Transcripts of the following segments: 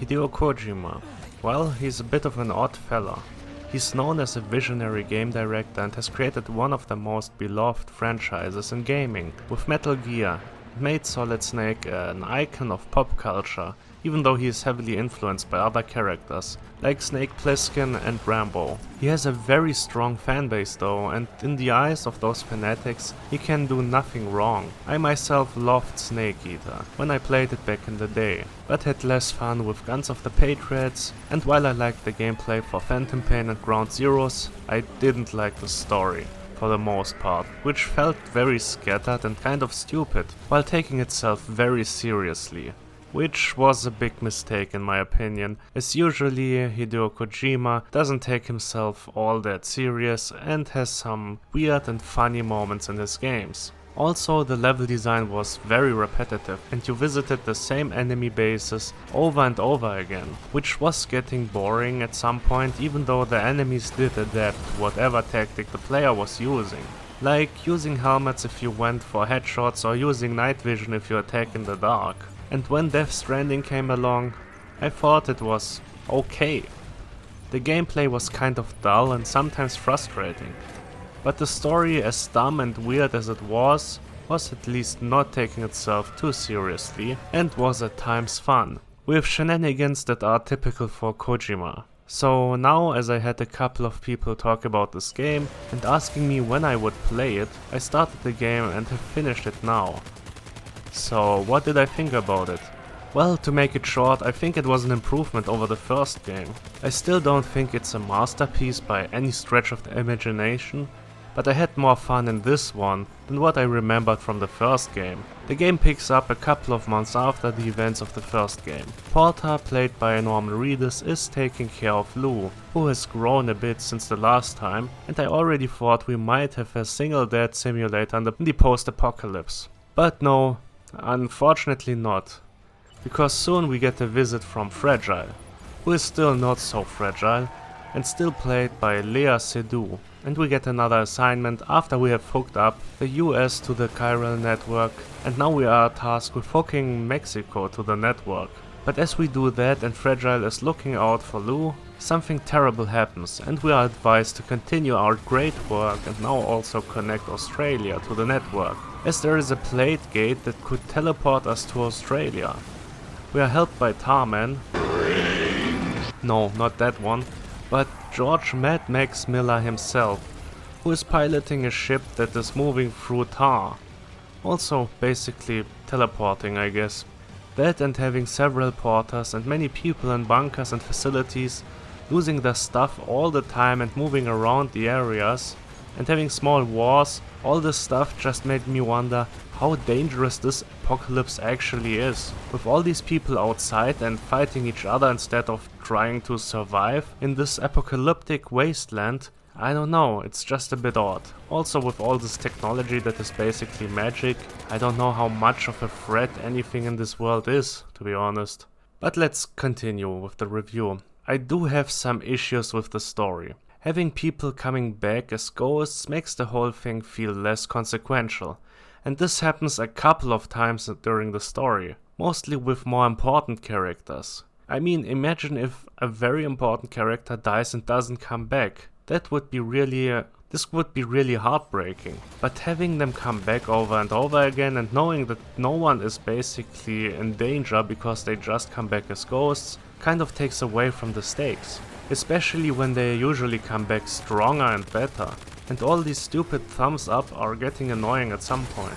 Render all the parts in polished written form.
Hideo Kojima. Well, he's a bit of an odd fella. He's known as a visionary game director and has created one of the most beloved franchises in gaming, with Metal Gear. It made Solid Snake an icon of pop culture, even though he is heavily influenced by other characters, like Snake Plissken and Rambo. He has a very strong fanbase though, and in the eyes of those fanatics, he can do nothing wrong. I myself loved Snake Eater when I played it back in the day, but had less fun with Guns of the Patriots, and while I liked the gameplay for Phantom Pain and Ground Zeroes, I didn't like the story. For the most part, which felt very scattered and kind of stupid, while taking itself very seriously. Which was a big mistake in my opinion, as usually Hideo Kojima doesn't take himself all that serious and has some weird and funny moments in his games. Also, the level design was very repetitive and you visited the same enemy bases over and over again, which was getting boring at some point even though the enemies did adapt to whatever tactic the player was using. Like using helmets if you went for headshots or using night vision if you attack in the dark. And when Death Stranding came along, I thought it was okay. The gameplay was kind of dull and sometimes frustrating. But the story, as dumb and weird as it was at least not taking itself too seriously and was at times fun, with shenanigans that are typical for Kojima. So now, as I had a couple of people talk about this game and asking me when I would play it, I started the game and have finished it now. So what did I think about it? Well, to make it short, I think it was an improvement over the first game. I still don't think it's a masterpiece by any stretch of the imagination, but I had more fun in this one than what I remembered from the first game. The game picks up a couple of months after the events of the first game. Porter, played by Norman Reedus, is taking care of Lou, who has grown a bit since the last time, and I already thought we might have a single dad simulator in the post-apocalypse. But no, unfortunately not, because soon we get a visit from Fragile, who is still not so fragile, and still played by Lea Seydoux, and we get another assignment after we have hooked up the US to the chiral network, and now we are tasked with hooking Mexico to the network. But as we do that and Fragile is looking out for Lou, something terrible happens and we are advised to continue our great work and now also connect Australia to the network, as there is a plate gate that could teleport us to Australia. We are helped by Tarman. No, not that one, but George Mad Max Miller himself, who is piloting a ship that is moving through tar. Also basically teleporting, I guess. That and having several porters and many people in bunkers and facilities, losing their stuff all the time and moving around the areas, and having small wars, all this stuff just made me wonder how dangerous this apocalypse actually is. With all these people outside and fighting each other instead of trying to survive in this apocalyptic wasteland, I don't know, it's just a bit odd. Also with all this technology that is basically magic, I don't know how much of a threat anything in this world is, to be honest. But let's continue with the review. I do have some issues with the story. Having people coming back as ghosts makes the whole thing feel less consequential, and this happens a couple of times during the story, mostly with more important characters. I mean, imagine if a very important character dies and doesn't come back. That would be this would be really heartbreaking. But having them come back over and over again and knowing that no one is basically in danger because they just come back as ghosts kind of takes away from the stakes. Especially when they usually come back stronger and better. And all these stupid thumbs up are getting annoying at some point.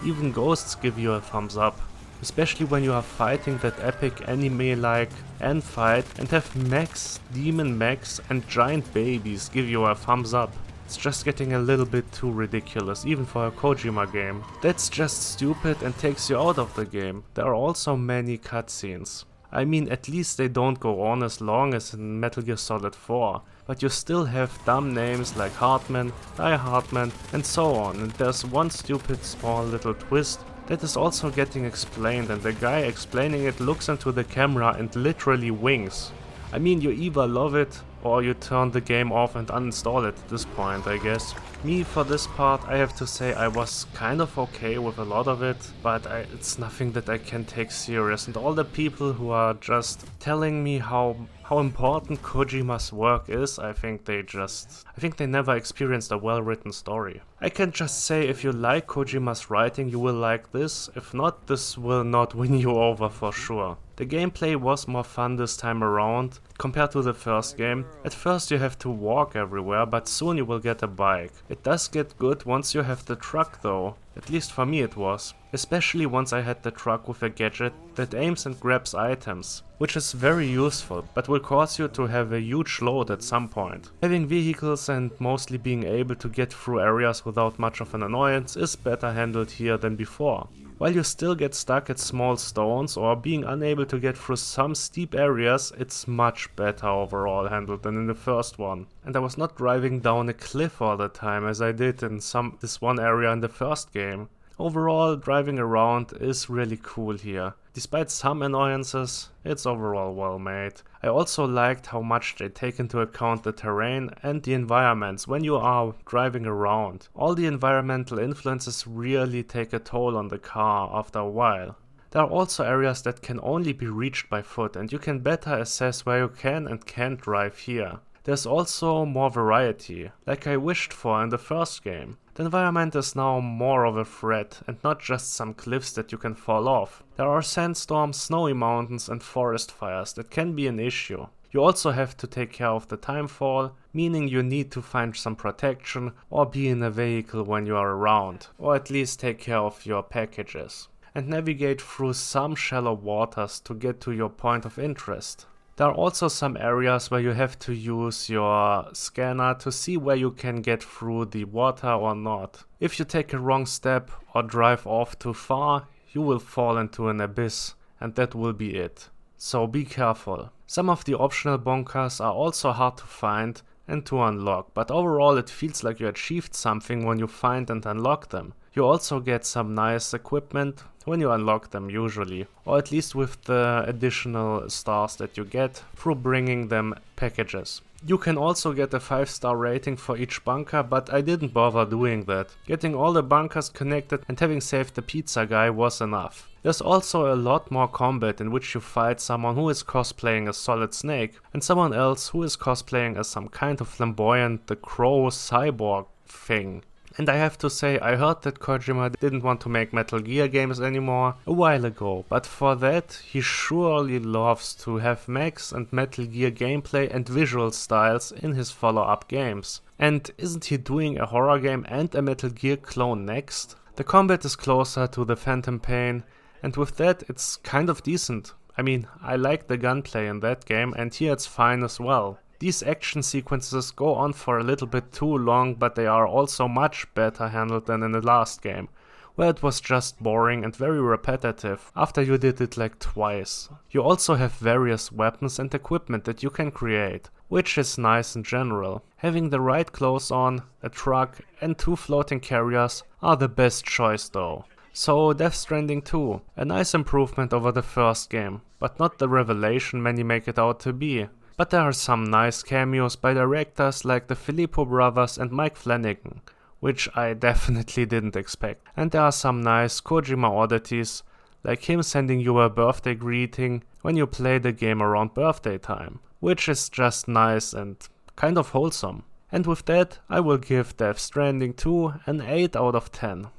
Even ghosts give you a thumbs up. Especially when you are fighting that epic anime-like end fight and have mechs, demon mechs and giant babies give you a thumbs up. It's just getting a little bit too ridiculous, even for a Kojima game. That's just stupid and takes you out of the game. There are also many cutscenes. I mean, at least they don't go on as long as in Metal Gear Solid 4, but you still have dumb names like Hartman, Die Hartman and so on, and there's one stupid small little twist that is also getting explained and the guy explaining it looks into the camera and literally winks. I mean, you either love it or you turn the game off and uninstall it at this point, I guess. Me, for this part, I have to say I was kind of okay with a lot of it, but it's nothing that I can take serious. And all the people who are just telling me how important Kojima's work is, I think they never experienced a well-written story. I can just say, if you like Kojima's writing, you will like this. If not, this will not win you over for sure. The gameplay was more fun this time around compared to the first game. At first you have to walk everywhere, but soon you will get a bike. It does get good once you have the truck though. At least for me it was. Especially once I had the truck with a gadget that aims and grabs items, which is very useful, but will cause you to have a huge load at some point. Having vehicles and mostly being able to get through areas without much of an annoyance is better handled here than before. While you still get stuck at small stones or being unable to get through some steep areas, it's much better overall handled than in the first one. And I was not driving down a cliff all the time as I did in this one area in the first game. Overall, driving around is really cool here. Despite some annoyances, it's overall well made. I also liked how much they take into account the terrain and the environments when you are driving around. All the environmental influences really take a toll on the car after a while. There are also areas that can only be reached by foot, and you can better assess where you can and can't drive here. There's also more variety, like I wished for in the first game. The environment is now more of a threat and not just some cliffs that you can fall off. There are sandstorms, snowy mountains and forest fires that can be an issue. You also have to take care of the timefall, meaning you need to find some protection or be in a vehicle when you are around, or at least take care of your packages, and navigate through some shallow waters to get to your point of interest. There are also some areas where you have to use your scanner to see where you can get through the water or not. If you take a wrong step or drive off too far, you will fall into an abyss, and that will be it. So be careful. Some of the optional bunkers are also hard to find and to unlock, but overall it feels like you achieved something when you find and unlock them. You also get some nice equipment when you unlock them usually, or at least with the additional stars that you get through bringing them packages. You can also get a 5-star rating for each bunker, but I didn't bother doing that. Getting all the bunkers connected and having saved the pizza guy was enough. There's also a lot more combat in which you fight someone who is cosplaying as Solid Snake and someone else who is cosplaying as some kind of flamboyant The Crow cyborg thing. And I have to say, I heard that Kojima didn't want to make Metal Gear games anymore a while ago, but for that he surely loves to have mechs and Metal Gear gameplay and visual styles in his follow-up games. And isn't he doing a horror game and a Metal Gear clone next? The combat is closer to the Phantom Pain, and with that it's kind of decent. I mean, I like the gunplay in that game, and here it's fine as well. These action sequences go on for a little bit too long, but they are also much better handled than in the last game, where it was just boring and very repetitive after you did it like twice. You also have various weapons and equipment that you can create, which is nice in general. Having the right clothes on, a truck and 2 floating carriers are the best choice though. So Death Stranding 2, a nice improvement over the first game, but not the revelation many make it out to be. But there are some nice cameos by directors like the Filippo brothers and Mike Flanagan, which I definitely didn't expect. And there are some nice Kojima oddities, like him sending you a birthday greeting when you play the game around birthday time, which is just nice and kind of wholesome. And with that, I will give Death Stranding 2 an 8 out of 10.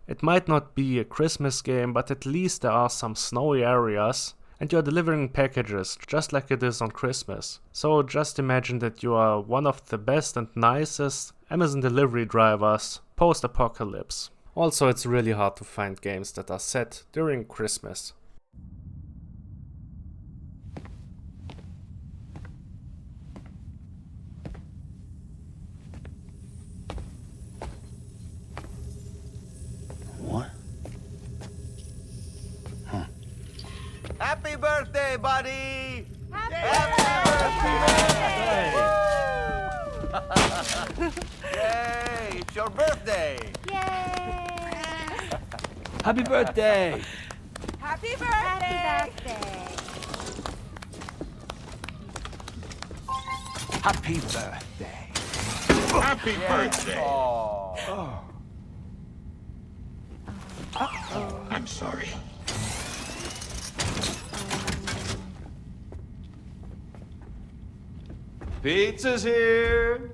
It might not be a Christmas game, but at least there are some snowy areas, and you are delivering packages just like it is on Christmas. So just imagine that you are one of the best and nicest Amazon delivery drivers post-apocalypse. Also, it's really hard to find games that are set during Christmas. What? Happy birthday, buddy! Happy birthday! Yay! It's your birthday! Yay! Happy birthday! Happy birthday! Happy birthday. Happy birthday. Oh. I'm sorry. Pizza's here.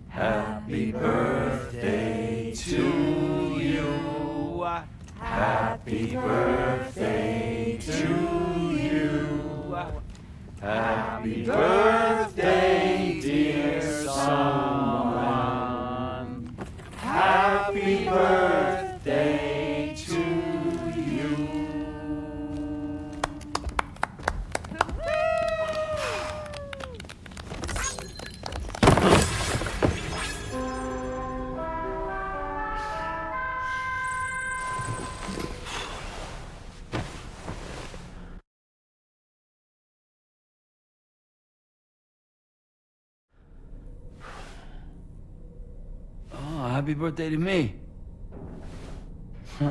Happy birthday to you. Happy birthday to you. Happy birthday, dear someone. Happy birthday to you. Oh, happy birthday to me. Huh.